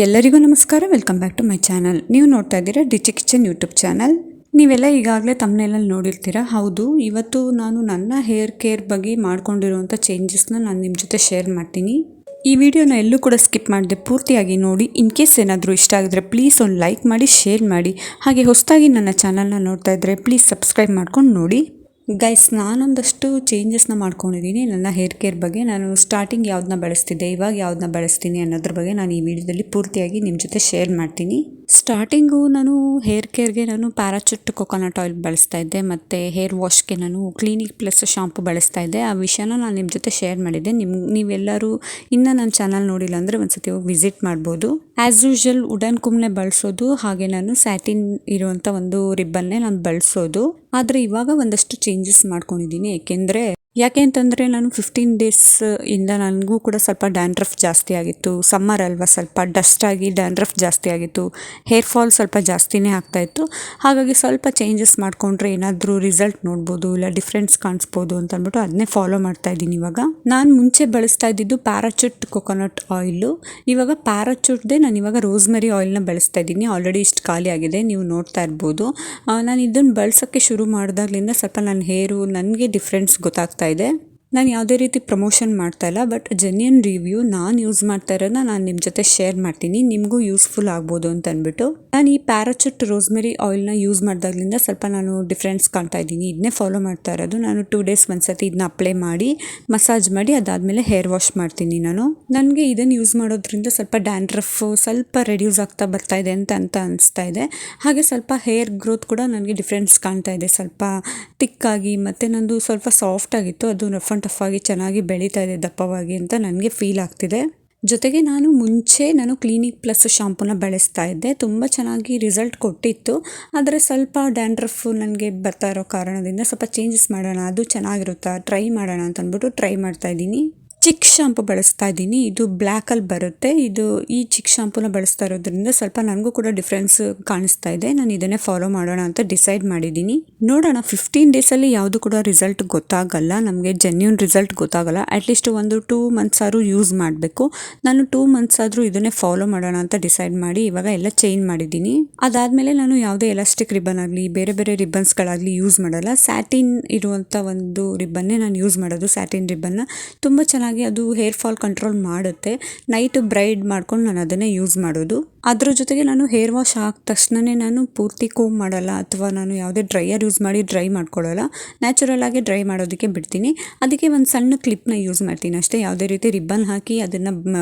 ಎಲ್ಲರಿಗೂ ನಮಸ್ಕಾರ. Welcome back to my channel. ನೀವು ನೋಡ್ತಾ ಇದ್ದೀರಾ ಡಿಚಿ ಕಿಚನ್ ಯೂಟ್ಯೂಬ್ ಚಾನಲ್. ನೀವೆಲ್ಲ ಈಗಾಗಲೇ ತಮ್ಮನೇಲಲ್ಲಿ ನೋಡಿರ್ತೀರಾ. ಹೌದು, ಇವತ್ತು ನಾನು ನನ್ನ ಹೇರ್ ಕೇರ್ ಬಗ್ಗೆ ಮಾಡ್ಕೊಂಡಿರುವಂಥ ಚೇಂಜಸ್ನ ನಾನು ನಿಮ್ಮ ಜೊತೆ ಶೇರ್ ಮಾಡ್ತೀನಿ. ಈ ವಿಡಿಯೋನ ಎಲ್ಲೂ ಕೂಡ ಸ್ಕಿಪ್ ಮಾಡದೆ ಪೂರ್ತಿಯಾಗಿ ನೋಡಿ. ಇನ್ ಕೇಸ್ ಏನಾದರೂ ಇಷ್ಟ ಆಗಿದ್ರೆ ಪ್ಲೀಸ್ ಒಂದು ಲೈಕ್ ಮಾಡಿ, ಶೇರ್ ಮಾಡಿ. ಹಾಗೆ ಹೊಸದಾಗಿ ನನ್ನ ಚಾನಲ್ನ ನೋಡ್ತಾ ಇದ್ದರೆ ಪ್ಲೀಸ್ ಸಬ್ಸ್ಕ್ರೈಬ್ ಮಾಡ್ಕೊಂಡು ನೋಡಿ. ಗೈಸ್, ನಾನೊಂದಷ್ಟು ಚೇಂಜಸ್ನ ಮಾಡ್ಕೊಂಡಿದ್ದೀನಿ ನನ್ನ ಹೇರ್ ಕೇರ್ ಬಗ್ಗೆ. ನಾನು ಸ್ಟಾರ್ಟಿಂಗ್ ಯಾವುದನ್ನ ಬಳಸ್ತಿದ್ದೆ, ಇವಾಗ ಯಾವುದನ್ನ ಬಳಸ್ತೀನಿ ಅನ್ನೋದ್ರ ಬಗ್ಗೆ ನಾನು ಈ ವಿಡಿಯೋದಲ್ಲಿ ಪೂರ್ತಿಯಾಗಿ ನಿಮ್ಮ ಜೊತೆ ಶೇರ್ ಮಾಡ್ತೀನಿ. ಸ್ಟಾರ್ಟಿಂಗು ನಾನು ಹೇರ್ ಕೇರ್ಗೆ ನಾನು ಪ್ಯಾರಾಚೂಟ್ ಕೊಕೊನಟ್ ಆಯಿಲ್ ಬಳಸ್ತಾ ಇದ್ದೆ, ಮತ್ತು ಹೇರ್ ವಾಶ್ಗೆ ನಾನು ಕ್ಲಿನಿಕ್ ಪ್ಲಸ್ ಶಾಂಪು ಬಳಸ್ತಾ ಇದ್ದೆ. ಆ ವಿಷಯನ ನಾನು ನಿಮ್ಮ ಜೊತೆ ಶೇರ್ ಮಾಡಿದ್ದೆ. ನೀವೆಲ್ಲರೂ ಇನ್ನೂ ನನ್ನ ಚಾನಲ್ ನೋಡಿಲ್ಲ ಅಂದರೆ ಒಂದ್ಸತಿ ಹೋಗಿ ವಿಸಿಟ್ ಮಾಡ್ಬೋದು. ಆ್ಯಸ್ ಯೂಶುವಲ್ ವುಡನ್ ಕುಮ್ನೆ ಬಳಸೋದು, ಹಾಗೆ ನಾನು ಸ್ಯಾಟಿನ್ ಇರುವಂಥ ಒಂದು ರಿಬ್ಬನ್ನೇ ನಾನು ಬಳಸೋದು. ಆದರೆ ಇವಾಗ ಒಂದಷ್ಟು ಚೇಂಜಸ್ ಮಾಡ್ಕೊಂಡಿದ್ದೀನಿ. ಯಾಕೆ ಅಂತಂದರೆ ನಾನು 15 ಡೇಸ್ ಇಂದ ನನಗೂ ಕೂಡ ಸ್ವಲ್ಪ ಡ್ಯಾಂಡ್ರಫ್ ಜಾಸ್ತಿ ಆಗಿತ್ತು. ಸಮ್ಮರ್ ಅಲ್ವಾ, ಸ್ವಲ್ಪ ಡಸ್ಟ್ ಆಗಿ ಡ್ಯಾಂಡ್ರಫ್ ಜಾಸ್ತಿ ಆಗಿತ್ತು. ಹೇರ್ ಫಾಲ್ ಸ್ವಲ್ಪ ಜಾಸ್ತಿನೇ ಆಗ್ತಾಯಿತ್ತು. ಹಾಗಾಗಿ ಸ್ವಲ್ಪ ಚೇಂಜಸ್ ಮಾಡಿಕೊಂಡ್ರೆ ಏನಾದರೂ ರಿಸಲ್ಟ್ ನೋಡ್ಬೋದು, ಇಲ್ಲ ಡಿಫ್ರೆನ್ಸ್ ಕಾಣಿಸ್ಬೋದು ಅಂತ ಅಂದ್ಬಿಟ್ಟು ಅದನ್ನೇ ಫಾಲೋ ಮಾಡ್ತಾ ಇದ್ದೀನಿ ಇವಾಗ. ನಾನು ಮುಂಚೆ ಬಳಸ್ತಾ ಇದ್ದಿದ್ದು ಪ್ಯಾರಾಚೂಟ್ ಕೊಕೊನಟ್ ಆಯಿಲು. ಇವಾಗ ಪ್ಯಾರಾಚೂಟ್ದೇ ನಾನು ಇವಾಗ ರೋಸ್ಮೆರಿ ಆಯಿಲ್ನ ಬಳಸ್ತಾ ಇದ್ದೀನಿ. ಆಲ್ರೆಡಿ ಇಷ್ಟು ಖಾಲಿ ಆಗಿದೆ, ನೀವು ನೋಡ್ತಾ ಇರ್ಬೋದು. ನಾನು ಇದನ್ನು ಬಳಸೋಕ್ಕೆ ಶುರು ಮಾಡಿದಾಗಲಿಂದ ಸ್ವಲ್ಪ ನನ್ನ ಹೇರು ನನಗೆ ಡಿಫ್ರೆನ್ಸ್ ಗೊತ್ತಾಗ್ತಾ ಇದೆ. ನಾನು ಯಾವುದೇ ರೀತಿ ಪ್ರಮೋಷನ್ ಮಾಡ್ತಾ ಇಲ್ಲ, ಬಟ್ ಜೆನ್ಯೂನ್ ರಿವ್ಯೂ ನಾನು ಯೂಸ್ ಮಾಡ್ತಾ ಇರೋದನ್ನ ನಾನು ನಿಮ್ಮ ಜೊತೆ ಶೇರ್ ಮಾಡ್ತೀನಿ, ನಿಮಗೂ ಯೂಸ್ಫುಲ್ ಆಗ್ಬೋದು ಅಂತ ಅಂದ್ಬಿಟ್ಟು. ನಾನು ಈ ಪ್ಯಾರಾಚೂಟ್ ರೋಸ್ಮೆರಿ ಆಯಿಲ್ನ ಯೂಸ್ ಮಾಡಿದಾಗಲಿಂದ ಸ್ವಲ್ಪ ನಾನು ಡಿಫ್ರೆನ್ಸ್ ಕಾಣ್ತಾ ಇದ್ದೀನಿ. ಇದನ್ನೇ ಫಾಲೋ ಮಾಡ್ತಾ ಇರೋದು. ನಾನು 2 ಡೇಸ್ ಒಂದ್ಸತಿ ಇದನ್ನ ಅಪ್ಲೈ ಮಾಡಿ ಮಸಾಜ್ ಮಾಡಿ ಅದಾದಮೇಲೆ ಹೇರ್ ವಾಶ್ ಮಾಡ್ತೀನಿ ನಾನು. ನನಗೆ ಇದನ್ನು ಯೂಸ್ ಮಾಡೋದ್ರಿಂದ ಸ್ವಲ್ಪ ಡ್ಯಾಂಡ್ರಫ್ ಸ್ವಲ್ಪ ರೆಡ್ಯೂಸ್ ಆಗ್ತಾ ಬರ್ತಾ ಇದೆ ಅಂತ ಅನಿಸ್ತಾ ಇದೆ. ಹಾಗೆ ಸ್ವಲ್ಪ ಹೇರ್ ಗ್ರೋತ್ ಕೂಡ ನನಗೆ ಡಿಫ್ರೆನ್ಸ್ ಕಾಣ್ತಾ ಇದೆ. ಸ್ವಲ್ಪ ತಿಕ್ಕಾಗಿ ಮತ್ತು ನಂದು ಸ್ವಲ್ಪ ಸಾಫ್ಟ್ ಆಗಿತ್ತು, ಅದು ರಫ್ ಆ್ಯಂಡ್ ಟಫ್ ಆಗಿ ಚೆನ್ನಾಗಿ ಬೆಳೀತಾ ಇದೆ ದಪ್ಪವಾಗಿ ಅಂತ ನನಗೆ ಫೀಲ್ ಆಗ್ತಿದೆ. ಜೊತೆಗೆ ನಾನು ಕ್ಲಿನಿಕ್ ಪ್ಲಸ್ ಶಾಂಪೂನ ಬಳಸ್ತಾ ಇದ್ದೆ. ತುಂಬ ಚೆನ್ನಾಗಿ ರಿಸಲ್ಟ್ ಕೊಟ್ಟಿತ್ತು. ಆದರೆ ಸ್ವಲ್ಪ ಡ್ಯಾಂಡ್ರಫ್ ನನಗೆ ಬರ್ತಾ ಇರೋ ಕಾರಣದಿಂದ ಸ್ವಲ್ಪ ಚೇಂಜಸ್ ಮಾಡೋಣ, ಅದು ಚೆನ್ನಾಗಿರುತ್ತಾ ಟ್ರೈ ಮಾಡೋಣ ಅಂತ ಅಂದ್ಬಿಟ್ಟು ಟ್ರೈ ಮಾಡ್ತಾ ಇದ್ದೀನಿ. ಚಿಕ್ ಶಾಂಪು ಬಳಸ್ತಾ ಇದ್ದೀನಿ. ಇದು ಬ್ಲ್ಯಾಕಲ್ಲಿ ಬರುತ್ತೆ. ಈ ಚಿಕ್ ಶಾಂಪೂನ ಬಳಸ್ತಾ ಇರೋದ್ರಿಂದ ಸ್ವಲ್ಪ ನನಗೂ ಕೂಡ ಡಿಫ್ರೆನ್ಸ್ ಕಾಣಿಸ್ತಾ ಇದೆ. ನಾನು ಇದನ್ನೇ ಫಾಲೋ ಮಾಡೋಣ ಅಂತ ಡಿಸೈಡ್ ಮಾಡಿದ್ದೀನಿ. ನೋಡೋಣ, 15 ಡೇಸಲ್ಲಿ ಯಾವುದು ಕೂಡ ರಿಸಲ್ಟ್ ಗೊತ್ತಾಗಲ್ಲ, ನಮಗೆ ಜೆನ್ಯೂನ್ ರಿಸಲ್ಟ್ ಗೊತ್ತಾಗಲ್ಲ. ಅಟ್ಲೀಸ್ಟ್ ಒಂದು 2 ಮಂತ್ಸ್ ಆದರೂ ಯೂಸ್ ಮಾಡಬೇಕು. ನಾನು 2 ಮಂತ್ಸ್ ಆದರೂ ಇದನ್ನೇ ಫಾಲೋ ಮಾಡೋಣ ಅಂತ ಡಿಸೈಡ್ ಮಾಡಿ ಇವಾಗ ಎಲ್ಲ ಚೇಂಜ್ ಮಾಡಿದ್ದೀನಿ. ಅದಾದಮೇಲೆ ನಾನು ಯಾವುದೇ ಎಲಾಸ್ಟಿಕ್ ರಿಬ್ಬನ್ ಆಗಲಿ ಬೇರೆ ಬೇರೆ ರಿಬ್ಬನ್ಸ್ಗಳಾಗಲಿ ಯೂಸ್ ಮಾಡಲ್ಲ. ಸ್ಯಾಟಿನ್ ಇರುವಂಥ ಒಂದು ರಿಬ್ಬನ್ನೇ ನಾನು ಯೂಸ್ ಮಾಡೋದು. ಸ್ಯಾಟಿನ್ ರಿಬ್ಬನ್ನ ತುಂಬ ಚೆನ್ನಾಗಿ ಅದು ಹೇರ್ ಫಾಲ್ ಕಂಟ್ರೋಲ್ ಮಾಡುತ್ತೆ. ನೈಟ್ ಬ್ರೈಡ್ ಮಾಡ್ಕೊಂಡು ನಾನು ಅದನ್ನೇ ಯೂಸ್ ಮಾಡೋದು. ಅದ್ರ ಜೊತೆಗೆ ನಾನು ಹೇರ್ ವಾಶ್ ಆದ ತಕ್ಷಣವೇ ನಾನು ಪೂರ್ತಿ ಕೋಮ್ ಮಾಡಲ್ಲ, ಅಥವಾ ನಾನು ಯಾವುದೇ ಡ್ರೈಯರ್ ಯೂಸ್ ಮಾಡಿ ಡ್ರೈ ಮಾಡ್ಕೊಳ್ಳಲ್ಲ. ನ್ಯಾಚುರಲ್ ಆಗಿ ಡ್ರೈ ಮಾಡೋದಕ್ಕೆ ಬಿಡ್ತೀನಿ. ಅದಕ್ಕೆ ಒಂದು ಸಣ್ಣ ಕ್ಲಿಪ್ನ ಯೂಸ್ ಮಾಡ್ತೀನಿ ಅಷ್ಟೇ. ಯಾವುದೇ ರೀತಿ ರಿಬ್ಬನ್ ಹಾಕಿ ಅದನ್ನು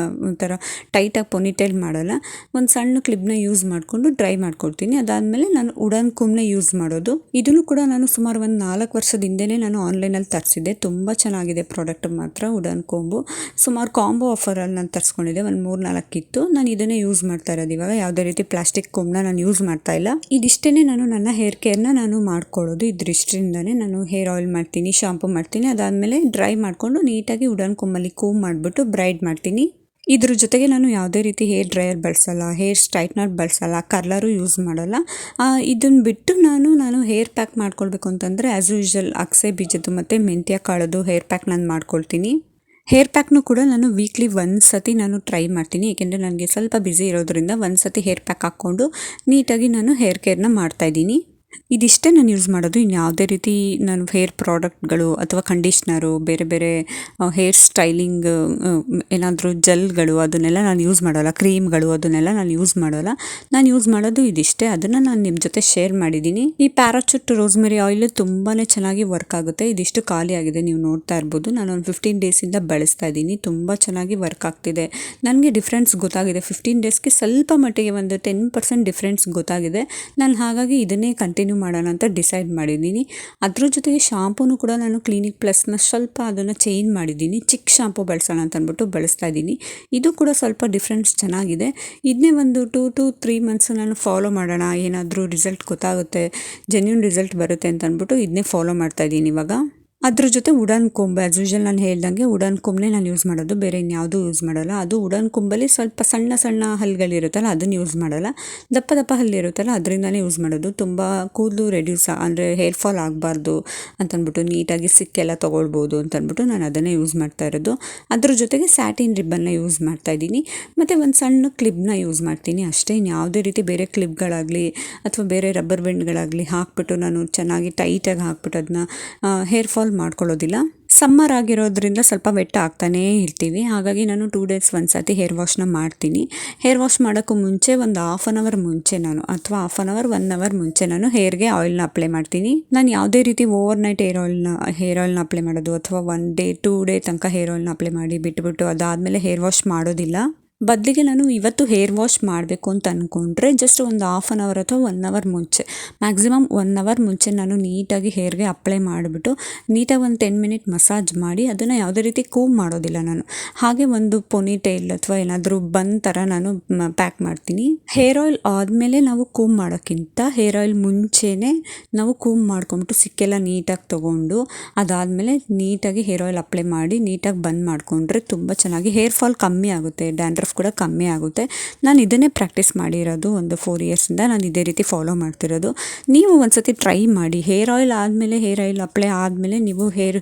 ಒಂಥರ ಟೈಟಾಗಿ ಪೊನಿಟೈಲ್ ಮಾಡಲ್ಲ. ಒಂದು ಸಣ್ಣ ಕ್ಲಿಪ್ನ ಯೂಸ್ ಮಾಡಿಕೊಂಡು ಡ್ರೈ ಮಾಡ್ಕೊಳ್ತೀನಿ. ಅದಾದಮೇಲೆ ನಾನು ವುಡನ್ ಕೋಮ್ನ ಯೂಸ್ ಮಾಡೋದು. ಇದನ್ನು ಕೂಡ ನಾನು ಸುಮಾರು ಒಂದು 4 ವರ್ಷದ ಹಿಂದೆಯೇ ನಾನು ಆನ್ಲೈನಲ್ಲಿ ತರಿಸಿದ್ದೆ. ತುಂಬ ಚೆನ್ನಾಗಿದೆ ಪ್ರಾಡಕ್ಟ್ ಮಾತ್ರ. ವುಡನ್ ಕೋಂಬು ಸುಮಾರು ಕಾಂಬೋ ಆಫರಲ್ಲಿ ನಾನು ತರಿಸ್ಕೊಂಡಿದ್ದೆ. ಒಂದು 3-4 ಇತ್ತು. ನಾನು ಇದನ್ನೇ ಯೂಸ್ ಮಾಡ್ತಾ ಇರೋದು ಇವಾಗ. ಯಾವುದೇ ರೀತಿ ಪ್ಲಾಸ್ಟಿಕ್ ಕೋಮ್ನ ನಾನು ಯೂಸ್ ಮಾಡ್ತಾ ಇಲ್ಲ. ಇದಿಷ್ಟೇ ನಾನು ನನ್ನ ಹೇರ್ ಕೇರ್ನ ನಾನು ಮಾಡ್ಕೊಳ್ಳೋದು. ಇದ್ರಿಷ್ಟರಿಂದನೇ ನಾನು ಹೇರ್ ಆಯಿಲ್ ಮಾಡ್ತೀನಿ, ಶಾಂಪು ಮಾಡ್ತೀನಿ. ಅದಾದಮೇಲೆ ಡ್ರೈ ಮಾಡಿಕೊಂಡು ನೀಟಾಗಿ ವುಡನ್ ಕೋಮಲ್ಲಿ ಕೋಮ್ ಮಾಡಿಬಿಟ್ಟು ಬ್ರೈಡ್ ಮಾಡ್ತೀನಿ. ಇದ್ರ ಜೊತೆಗೆ ನಾನು ಯಾವುದೇ ರೀತಿ ಹೇರ್ ಡ್ರೈಯರ್ ಬಳಸಲ್ಲ, ಹೇರ್ ಸ್ಟ್ರೈಟ್ನರ್ ಬಳಸಲ್ಲ, ಕರ್ಲರು ಯೂಸ್ ಮಾಡಲ್ಲ. ಇದನ್ನು ಬಿಟ್ಟು ನಾನು ಹೇರ್ ಪ್ಯಾಕ್ ಮಾಡ್ಕೊಳ್ಬೇಕು ಅಂತಂದರೆ ಆ್ಯಸ್ ಯೂಶುವಲ್ ಅಗಸೆ ಬೀಜದ್ದು ಮತ್ತು ಮೆಂತ್ಯ ಕಾಳದ್ದು ಹೇರ್ ಪ್ಯಾಕ್ ನಾನು ಮಾಡ್ಕೊಳ್ತೀನಿ. ಹೇರ್ ಪ್ಯಾಕ್ನು ಕೂಡ ನಾನು ವೀಕ್ಲಿ ಒಂದ್ಸತಿ ನಾನು ಟ್ರೈ ಮಾಡ್ತೀನಿ. ಏಕೆಂದರೆ ನನಗೆ ಸ್ವಲ್ಪ ಬ್ಯುಸಿ ಇರೋದ್ರಿಂದ ಒಂದ್ಸತಿ ಹೇರ್ ಪ್ಯಾಕ್ ಹಾಕ್ಕೊಂಡು ನೀಟಾಗಿ ನಾನು ಹೇರ್ ಕೇರ್ನ ಮಾಡ್ತಾಯಿದ್ದೀನಿ. ಇದಿಷ್ಟೇ ನಾನು ಯೂಸ್ ಮಾಡೋದು. ಇನ್ನು ಯಾವುದೇ ರೀತಿ ನಾನು ಹೇರ್ ಪ್ರಾಡಕ್ಟ್ಗಳು ಅಥವಾ ಕಂಡೀಷ್ನರು, ಬೇರೆ ಬೇರೆ ಹೇರ್ ಸ್ಟೈಲಿಂಗ್ ಏನಾದರೂ ಜೆಲ್ಗಳು ಅದನ್ನೆಲ್ಲ ನಾನು ಯೂಸ್ ಮಾಡೋಲ್ಲ. ಕ್ರೀಮ್ಗಳು ಅದನ್ನೆಲ್ಲ ನಾನು ಯೂಸ್ ಮಾಡೋಲ್ಲ. ನಾನು ಯೂಸ್ ಮಾಡೋದು ಇದಿಷ್ಟೇ. ಅದನ್ನು ನಾನು ನಿಮ್ಮ ಜೊತೆ ಶೇರ್ ಮಾಡಿದ್ದೀನಿ. ಈ ಪ್ಯಾರಾಚೂಟ್ ರೋಸ್ಮೆರಿ ಆಯಿಲ್ ತುಂಬಾ ಚೆನ್ನಾಗಿ ವರ್ಕ್ ಆಗುತ್ತೆ. ಇದಿಷ್ಟು ಖಾಲಿ ಆಗಿದೆ, ನೀವು ನೋಡ್ತಾ ಇರ್ಬೋದು. ನಾನು ಒಂದು 15 ಡೇಸಿಂದ ಬಳಸ್ತಾ ಇದ್ದೀನಿ. ತುಂಬ ಚೆನ್ನಾಗಿ ವರ್ಕ್ ಆಗ್ತಿದೆ. ನನಗೆ ಡಿಫ್ರೆನ್ಸ್ ಗೊತ್ತಾಗಿದೆ. 15 ಡೇಸ್ಗೆ ಸ್ವಲ್ಪ ಮಟ್ಟಿಗೆ ಒಂದು 10% ಡಿಫ್ರೆನ್ಸ್ ಗೊತ್ತಾಗಿದೆ. ನಾನು ಹಾಗಾಗಿ ಇದನ್ನೇ ಕಂಟಿನ್ಯೂ ಮಾಡೋಣ ಅಂತ ಡಿಸೈಡ್ ಮಾಡಿದ್ದೀನಿ. ಅದ್ರ ಜೊತೆಗೆ ಶಾಂಪೂನು ಕೂಡ ನಾನು ಕ್ಲಿನಿಕ್ ಪ್ಲಸ್ನ ಸ್ವಲ್ಪ ಅದನ್ನು ಚೇಂಜ್ ಮಾಡಿದ್ದೀನಿ. ಚಿಕ್ ಶಾಂಪು ಬಳಸೋಣ ಅಂತ ಅಂದ್ಬಿಟ್ಟು ಬಳಸ್ತಾ ಇದ್ದೀನಿ. ಇದು ಕೂಡ ಸ್ವಲ್ಪ ಡಿಫ್ರೆನ್ಸ್ ಚೆನ್ನಾಗಿದೆ. ಇದನ್ನೇ ಒಂದು 2 to 3 ಮಂತ್ಸ್ ನಾನು ಫಾಲೋ ಮಾಡೋಣ, ಏನಾದರೂ ರಿಸಲ್ಟ್ ಗೊತ್ತಾಗುತ್ತೆ, ಜೆನ್ಯೂನ್ ರಿಸಲ್ಟ್ ಬರುತ್ತೆ ಅಂತ ಅಂದ್ಬಿಟ್ಟು ಇದನ್ನೇ ಫಾಲೋ ಮಾಡ್ತಾ ಇದ್ದೀನಿ ಇವಾಗ. ಅದ್ರ ಜೊತೆ ವುಡನ್ ಕೊಂಬ್ ಆ್ಯಸ್ ಯೂಶುವಲ್ ನಾನು ಹೇಳ್ದಂಗೆ ವುಡನ್ ಕೊಂಬನೇ ನಾನು ಯೂಸ್ ಮಾಡೋದು, ಬೇರೆ ಇನ್ಯಾವುದೂ ಯೂಸ್ ಮಾಡಲ್ಲ. ಅದು ವುಡನ್ ಕೊಂಬಲ್ಲಿ ಸ್ವಲ್ಪ ಸಣ್ಣ ಸಣ್ಣ ಹಲ್ಲುಗಳಿರುತ್ತಲ್ಲ ಅದನ್ನು ಯೂಸ್ ಮಾಡಲ್ಲ, ದಪ್ಪ ದಪ್ಪ ಹಲ್ಲಿರುತ್ತಲ್ಲ ಅದರಿಂದನೇ ಯೂಸ್ ಮಾಡೋದು. ತುಂಬ ಕೂದಲು ರೆಡ್ಯೂಸ್ ಅಂದರೆ ಹೇರ್ ಫಾಲ್ ಆಗಬಾರ್ದು ಅಂತಂದ್ಬಿಟ್ಟು, ನೀಟಾಗಿ ಸಿಕ್ಕೆಲ್ಲ ತೊಗೊಳ್ಬೋದು ಅಂತಂದ್ಬಿಟ್ಟು ನಾನು ಅದನ್ನೇ ಯೂಸ್ ಮಾಡ್ತಾ ಇರೋದು. ಅದ್ರ ಜೊತೆಗೆ ಸ್ಯಾಟಿನ್ ರಿಬ್ಬನ್ನ ಯೂಸ್ ಮಾಡ್ತಾ ಇದ್ದೀನಿ, ಮತ್ತು ಒಂದು ಸಣ್ಣ ಕ್ಲಿಪ್ನ ಯೂಸ್ ಮಾಡ್ತೀನಿ ಅಷ್ಟೇ. ಇನ್ಯಾವುದೇ ರೀತಿ ಬೇರೆ ಕ್ಲಿಪ್ಗಳಾಗಲಿ ಅಥವಾ ಬೇರೆ ರಬ್ಬರ್ ಬ್ಯಾಂಡ್ಗಳಾಗಲಿ ಹಾಕ್ಬಿಟ್ಟು ನಾನು ಚೆನ್ನಾಗಿ ಟೈಟಾಗಿ ಹಾಕ್ಬಿಟ್ಟು ಅದನ್ನ ಹೇರ್ ಫಾಲ್ ಮಾಡ್ಕೊಳ್ಳೋದಿಲ್ಲ. ಸಮ್ಮರ್ ಆಗಿರೋದ್ರಿಂದ ಸ್ವಲ್ಪ ವೆಟ್ ಆಗ್ತಾನೇ ಇರ್ತೀವಿ, ಹಾಗಾಗಿ ನಾನು 2 ಡೇಸ್ ಒಂದ್ಸತಿ ಹೇರ್ ವಾಶ್ನ ಮಾಡ್ತೀನಿ. ಹೇರ್ ವಾಶ್ ಮಾಡೋಕ್ಕೂ ಮುಂಚೆ ಒಂದು ಹಾಫ್ ಆನ್ ಅವರ್ ಮುಂಚೆ ನಾನು ಅಥವಾ ಹಾಫ್ ಆನ್ ಅವರ್ 1 ಅವರ್ ಮುಂಚೆ ನಾನು ಹೇರ್ಗೆ ಆಯಿಲ್ನ ಅಪ್ಲೈ ಮಾಡ್ತೀನಿ. ನಾನು ಯಾವುದೇ ರೀತಿ ಓವರ್ ನೈಟ್ ಹೇರ್ ಆಯಿಲ್ನ ಅಪ್ಲೈ ಮಾಡೋದು ಅಥವಾ 1 ಡೇ 2 ಡೇ ತನಕ ಹೇರ್ ಆಯಿಲ್ನ ಅಪ್ಲೈ ಮಾಡಿ ಬಿಟ್ಬಿಟ್ಟು ಅದಾದಮೇಲೆ ಹೇರ್ ವಾಶ್ ಮಾಡೋದಿಲ್ಲ. ಬದಲಿಗೆ ನಾನು ಇವತ್ತು ಹೇರ್ ವಾಶ್ ಮಾಡಬೇಕು ಅಂತ ಅಂದ್ಕೊಂಡ್ರೆ ಜಸ್ಟ್ ಒಂದು ಹಾಫ್ ಆನ್ ಅವರ್ ಅಥವಾ 1 ಅವರ್ ಮುಂಚೆ, ಮ್ಯಾಕ್ಸಿಮಮ್ 1 ಅವರ್ ಮುಂಚೆ ನಾನು ನೀಟಾಗಿ ಹೇರ್ಗೆ ಅಪ್ಲೈ ಮಾಡಿಬಿಟ್ಟು ನೀಟಾಗಿ ಒಂದು 10 ಮಿನಿಟ್ ಮಸಾಜ್ ಮಾಡಿ ಅದನ್ನು ಯಾವುದೇ ರೀತಿ ಕೂಮ್ ಮಾಡೋದಿಲ್ಲ ನಾನು. ಹಾಗೆ ಒಂದು ಪೊನಿ ಟೈಲ್ ಅಥವಾ ಏನಾದರೂ ಬನ್ ಥರ ನಾನು ಪ್ಯಾಕ್ ಮಾಡ್ತೀನಿ. ಹೇರ್ ಆಯಿಲ್ ಆದಮೇಲೆ ನಾವು ಕೂಮ್ ಮಾಡೋಕ್ಕಿಂತ ಹೇರ್ ಆಯಿಲ್ ಮುಂಚೆನೇ ನಾವು ಕೂಮ್ ಮಾಡ್ಕೊಂಬಿಟ್ಟು ಸಿಕ್ಕೆಲ್ಲ ನೀಟಾಗಿ ತೊಗೊಂಡು ಅದಾದಮೇಲೆ ನೀಟಾಗಿ ಹೇರ್ ಆಯಿಲ್ ಅಪ್ಲೈ ಮಾಡಿ ನೀಟಾಗಿ ಬಂದ್ ಮಾಡಿಕೊಂಡ್ರೆ ತುಂಬ ಚೆನ್ನಾಗಿ ಹೇರ್ ಫಾಲ್ ಕಮ್ಮಿ ಆಗುತ್ತೆ, ಡ್ಯಾಂಡ್ರಫ್ ಕೂಡ ಕಮ್ಮಿ ಆಗುತ್ತೆ. ನಾನು ಇದನ್ನೇ ಪ್ರಾಕ್ಟೀಸ್ ಮಾಡಿರೋದು ಒಂದು 4 ಇಯರ್ಸಿಂದ, ನಾನು ಇದೇ ರೀತಿ ಫಾಲೋ ಮಾಡ್ತಿರೋದು. ನೀವು ಒಂದ್ಸತಿ ಟ್ರೈ ಮಾಡಿ. ಹೇರ್ ಆಯಿಲ್ ಆದಮೇಲೆ ಹೇರ್ ಆಯಿಲ್ ಅಪ್ಲೈ ಆದಮೇಲೆ ನೀವು ಹೇರ್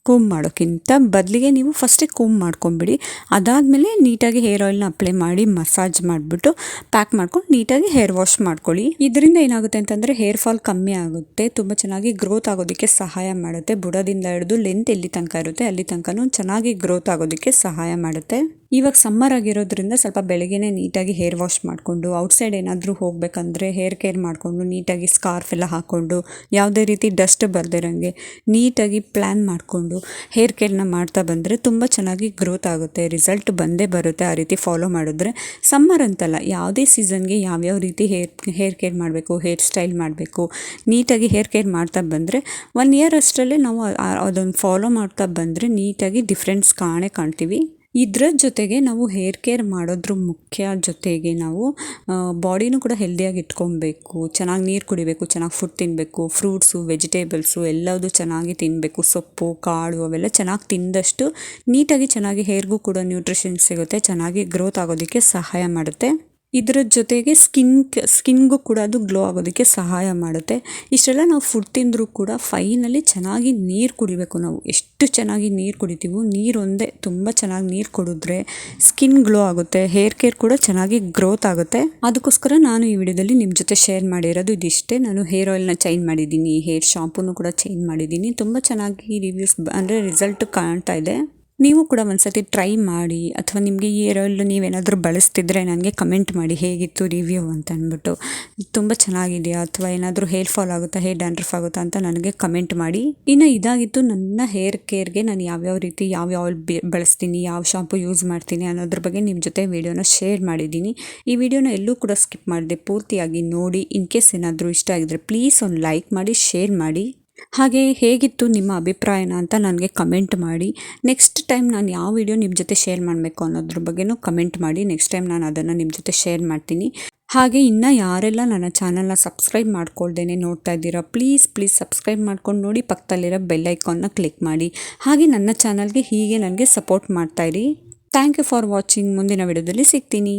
ಕೂಮ್ ಮಾಡೋಕ್ಕಿಂತ ಬದಲಿಗೆ ನೀವು ಫಸ್ಟೇ ಕೂಮ್ ಮಾಡ್ಕೊಂಬಿಡಿ. ಅದಾದಮೇಲೆ ನೀಟಾಗಿ ಹೇರ್ ಆಯಿಲ್ನ ಅಪ್ಲೈ ಮಾಡಿ ಮಸಾಜ್ ಮಾಡಿಬಿಟ್ಟು ಪ್ಯಾಕ್ ಮಾಡ್ಕೊಂಡು ನೀಟಾಗಿ ಹೇರ್ ವಾಶ್ ಮಾಡ್ಕೊಳ್ಳಿ. ಇದರಿಂದ ಏನಾಗುತ್ತೆ ಅಂತಂದರೆ ಹೇರ್ ಫಾಲ್ ಕಮ್ಮಿ ಆಗುತ್ತೆ, ತುಂಬ ಚೆನ್ನಾಗಿ ಗ್ರೋತ್ ಆಗೋದಕ್ಕೆ ಸಹಾಯ ಮಾಡುತ್ತೆ. ಬುಡದಿಂದ ಹಿಡಿದು ಲೆಂತ್ ಎಲ್ಲಿ ತನಕ ಇರುತ್ತೆ ಅಲ್ಲಿ ತನಕನೂ ಚೆನ್ನಾಗಿ ಗ್ರೋತ್ ಆಗೋದಕ್ಕೆ ಸಹಾಯ ಮಾಡುತ್ತೆ. ಇವಾಗ ಸಮ್ಮರ್ ಆಗಿರೋದ್ರಿಂದ ಸ್ವಲ್ಪ ಬೆಳಗ್ಗೆನೇ ನೀಟಾಗಿ ಹೇರ್ ವಾಶ್ ಮಾಡಿಕೊಂಡು ಔಟ್ಸೈಡ್ ಏನಾದರೂ ಹೋಗಬೇಕಂದ್ರೆ ಹೇರ್ ಕೇರ್ ಮಾಡಿಕೊಂಡು ನೀಟಾಗಿ ಸ್ಕಾರ್ಫ್ ಎಲ್ಲ ಹಾಕ್ಕೊಂಡು ಯಾವುದೇ ರೀತಿ ಡಸ್ಟ್ ಬರ್ದಿರೋಂಗೆ ನೀಟಾಗಿ ಪ್ಲ್ಯಾನ್ ಮಾಡಿಕೊಂಡು ಹೇರ್ ಕೇರ್ನ ಮಾಡ್ತಾ ಬಂದರೆ ತುಂಬ ಚೆನ್ನಾಗಿ ಗ್ರೋತ್ ಆಗುತ್ತೆ, ರಿಸಲ್ಟ್ ಬಂದೇ ಬರುತ್ತೆ ಆ ರೀತಿ ಫಾಲೋ ಮಾಡಿದ್ರೆ. ಸಮ್ಮರ್ ಅಂತಲ್ಲ, ಯಾವುದೇ ಸೀಸನ್ಗೆ ಯಾವ್ಯಾವ ರೀತಿ ಹೇರ್ ಕೇರ್ ಮಾಡಬೇಕು, ಹೇರ್ ಸ್ಟೈಲ್ ಮಾಡಬೇಕು, ನೀಟಾಗಿ ಹೇರ್ ಕೇರ್ ಮಾಡ್ತಾ ಬಂದರೆ 1 ಇಯರ್ ಅಷ್ಟರಲ್ಲೇ ನಾವು ಅದನ್ನು ಫಾಲೋ ಮಾಡ್ತಾ ಬಂದರೆ ನೀಟಾಗಿ ಡಿಫ್ರೆನ್ಸ್ ಕಾಣ್ತೀವಿ. ಇದರ ಜೊತೆಗೆ ನಾವು ಹೇರ್ ಕೇರ್ ಮಾಡೋದ್ರ ಮುಖ್ಯ ಜೊತೆಗೆ ನಾವು ಬಾಡಿನೂ ಕೂಡ ಹೆಲ್ದಿಯಾಗಿ ಇಟ್ಕೊಬೇಕು, ಚೆನ್ನಾಗಿ ನೀರು ಕುಡಿಬೇಕು, ಚೆನ್ನಾಗಿ ಫುಡ್ ತಿನ್ನಬೇಕು, ಫ್ರೂಟ್ಸು ವೆಜಿಟೇಬಲ್ಸು ಎಲ್ಲದೂ ಚೆನ್ನಾಗಿ ತಿನ್ನಬೇಕು, ಸೊಪ್ಪು ಕಾಳು ಅವೆಲ್ಲ ಚೆನ್ನಾಗಿ ತಿಂದಷ್ಟು ನೀಟಾಗಿ ಚೆನ್ನಾಗಿ ಹೇರ್ಗೂ ಕೂಡ ನ್ಯೂಟ್ರಿಷನ್ ಸಿಗುತ್ತೆ, ಚೆನ್ನಾಗಿ ಗ್ರೋತ್ ಆಗೋದಕ್ಕೆ ಸಹಾಯ ಮಾಡುತ್ತೆ. ಇದರ ಜೊತೆಗೆ ಸ್ಕಿನ್ಗೂ ಕೂಡ ಅದು ಗ್ಲೋ ಆಗೋದಕ್ಕೆ ಸಹಾಯ ಮಾಡುತ್ತೆ. ಇಷ್ಟೆಲ್ಲ ನಾವು ಫುಡ್ ತಿಂದರೂ ಕೂಡ ಫೈನಲಿ ಚೆನ್ನಾಗಿ ನೀರು ಕುಡಿಬೇಕು. ನಾವು ಎಷ್ಟು ಚೆನ್ನಾಗಿ ನೀರು ಕುಡಿತೀವೋ, ನೀರೊಂದೇ ತುಂಬ ಚೆನ್ನಾಗಿ ನೀರು ಕುಡಿದ್ರೆ ಸ್ಕಿನ್ ಗ್ಲೋ ಆಗುತ್ತೆ, ಹೇರ್ ಕೇರ್ ಕೂಡ ಚೆನ್ನಾಗಿ ಗ್ರೋತ್ ಆಗುತ್ತೆ. ಅದಕ್ಕೋಸ್ಕರ ನಾನು ಈ ವಿಡಿಯೋದಲ್ಲಿ ನಿಮ್ಮ ಜೊತೆ ಶೇರ್ ಮಾಡಿರೋದು ಇದಿಷ್ಟೇ. ನಾನು ಹೇರ್ ಆಯಿಲ್ನ ಚೇಂಜ್ ಮಾಡಿದ್ದೀನಿ, ಹೇರ್ ಶಾಂಪೂನು ಕೂಡ ಚೇಂಜ್ ಮಾಡಿದ್ದೀನಿ. ತುಂಬ ಚೆನ್ನಾಗಿ ರಿವ್ಯೂಸ್ ಅಂದರೆ ರಿಸಲ್ಟ್ ಕಾಣ್ತಾ ಇದೆ. ನೀವು ಕೂಡ ಒಂದ್ಸತಿ ಟ್ರೈ ಮಾಡಿ, ಅಥವಾ ನಿಮಗೆ ಈ ಹೇರ್ ಆಯಿಲ್ ನೀವೇನಾದರೂ ಬಳಸ್ತಿದ್ರೆ ನನಗೆ ಕಮೆಂಟ್ ಮಾಡಿ ಹೇಗಿತ್ತು ರಿವ್ಯೂ ಅಂತ ಅಂದ್ಬಿಟ್ಟು. ತುಂಬ ಚೆನ್ನಾಗಿದೆಯಾ ಅಥವಾ ಏನಾದರೂ ಹೇರ್ ಫಾಲ್ ಆಗುತ್ತಾ, ಹೇರ್ ಡ್ಯಾಂಡ್ರಫ್ ಆಗುತ್ತಾ ಅಂತ ನನಗೆ ಕಮೆಂಟ್ ಮಾಡಿ. ಇನ್ನು ಇದಾಗಿತ್ತು ನನ್ನ ಹೇರ್ ಕೇರ್ಗೆ ನಾನು ಯಾವ್ಯಾವ ರೀತಿ ಯಾವ ಆಯಿಲ್ ಬಳಸ್ತೀನಿ, ಯಾವ ಶಾಂಪು ಯೂಸ್ ಮಾಡ್ತೀನಿ ಅನ್ನೋದ್ರ ಬಗ್ಗೆ ನಿಮ್ಮ ಜೊತೆ ವಿಡಿಯೋನ ಶೇರ್ ಮಾಡಿದ್ದೀನಿ. ಈ ವಿಡಿಯೋನ ಎಲ್ಲೂ ಕೂಡ ಸ್ಕಿಪ್ ಮಾಡಿದೆ, ಪೂರ್ತಿಯಾಗಿ ನೋಡಿ. ಇನ್ ಕೇಸ್ ಏನಾದರೂ ಇಷ್ಟ ಆಗಿದ್ರೆ ಪ್ಲೀಸ್ ಒಂದು ಲೈಕ್ ಮಾಡಿ, ಶೇರ್ ಮಾಡಿ. ಹಾಗೆ ಹೇಗಿತ್ತು ನಿಮ್ಮ ಅಭಿಪ್ರಾಯನ ಅಂತ ನನಗೆ ಕಮೆಂಟ್ ಮಾಡಿ. ನೆಕ್ಸ್ಟ್ ಟೈಮ್ ನಾನು ಯಾವ ವಿಡಿಯೋ ನಿಮ್ಮ ಜೊತೆ ಶೇರ್ ಮಾಡಬೇಕು ಅನ್ನೋದ್ರ ಬಗ್ಗೆನೂ ಕಮೆಂಟ್ ಮಾಡಿ. ನೆಕ್ಸ್ಟ್ ಟೈಮ್ ನಾನು ಅದನ್ನು ನಿಮ್ಮ ಜೊತೆ ಶೇರ್ ಮಾಡ್ತೀನಿ. ಹಾಗೆ ಇನ್ನೂ ಯಾರೆಲ್ಲ ನನ್ನ ಚಾನಲ್ನ ಸಬ್ಸ್ಕ್ರೈಬ್ ಮಾಡ್ಕೊಳ್ದೇನೆ ನೋಡ್ತಾ ಇದ್ದೀರಾ, ಪ್ಲೀಸ್ ಸಬ್ಸ್ಕ್ರೈಬ್ ಮಾಡ್ಕೊಂಡು ನೋಡಿ, ಪಕ್ಕದಲ್ಲಿರೋ ಬೆಲ್ ಐಕಾನ್ನ ಕ್ಲಿಕ್ ಮಾಡಿ. ಹಾಗೆ ನನ್ನ ಚಾನಲ್ಗೆ ಹೀಗೆ ನನಗೆ ಸಪೋರ್ಟ್ ಮಾಡ್ತಾಯಿರಿ. Thank you for watching. ಮುಂದಿನ ವಿಡಿಯೋದಲ್ಲಿ ಸಿಗ್ತೀನಿ.